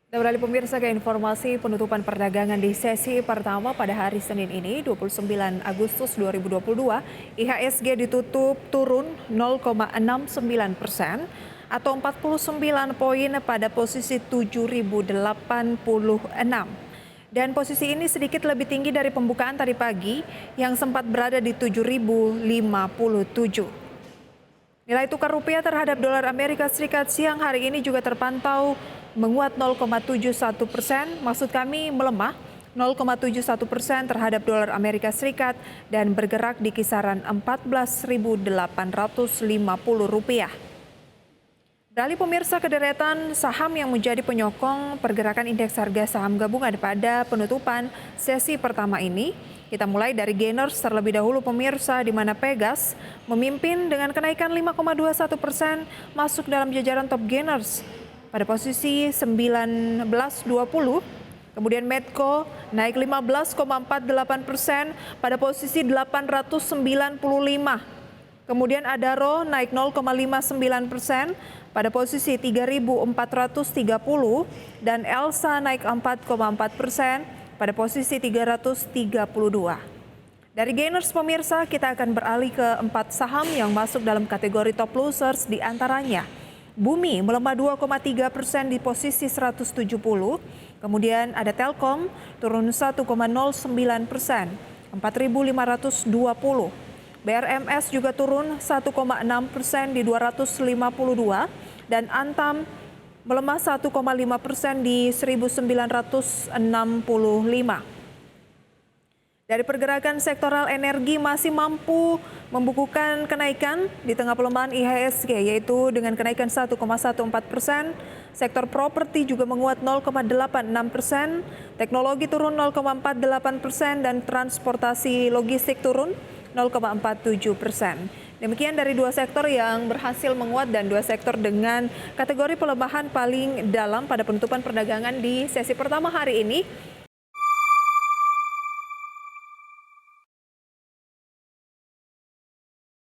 Kita beralih pemirsa ke informasi penutupan perdagangan di sesi pertama pada hari Senin ini, 29 Agustus 2022, IHSG ditutup turun 0,69% atau 49 poin pada posisi 7.086. Dan posisi ini sedikit lebih tinggi dari pembukaan tadi pagi yang sempat berada di 7.057. Nilai tukar rupiah terhadap dolar Amerika Serikat siang hari ini juga terpantau menguat 0,71%, maksud kami melemah 0,71% terhadap dolar Amerika Serikat dan bergerak di kisaran 14.850 rupiah. Beralih pemirsa ke deretan saham yang menjadi penyokong pergerakan indeks harga saham gabungan pada penutupan sesi pertama ini. Kita mulai dari gainers terlebih dahulu pemirsa, di mana Pegas memimpin dengan kenaikan 5,21% masuk dalam jajaran top gainers pada posisi 1920. Kemudian Medco naik 15,48% pada posisi 895. Kemudian Adaro naik 0,59% pada posisi 3.430 dan Elsa naik 4,4% pada posisi 332. Dari gainers pemirsa, kita akan beralih ke 4 saham yang masuk dalam kategori top losers, di antaranya Bumi melemah 2,3% di posisi 170. Kemudian ada Telkom turun 1,09%, 4.520. BRMS juga turun 1,6% di 252 dan Antam melemah 1,5% di 1.965. Dari pergerakan sektoral, energi masih mampu membukukan kenaikan di tengah pelemahan IHSG, yaitu dengan kenaikan 1,14%. Sektor properti juga menguat 0,86%, teknologi turun 0,48% dan transportasi logistik turun 0,47%. Demikian dari dua sektor yang berhasil menguat dan dua sektor dengan kategori pelemahan paling dalam pada penutupan perdagangan di sesi pertama hari ini.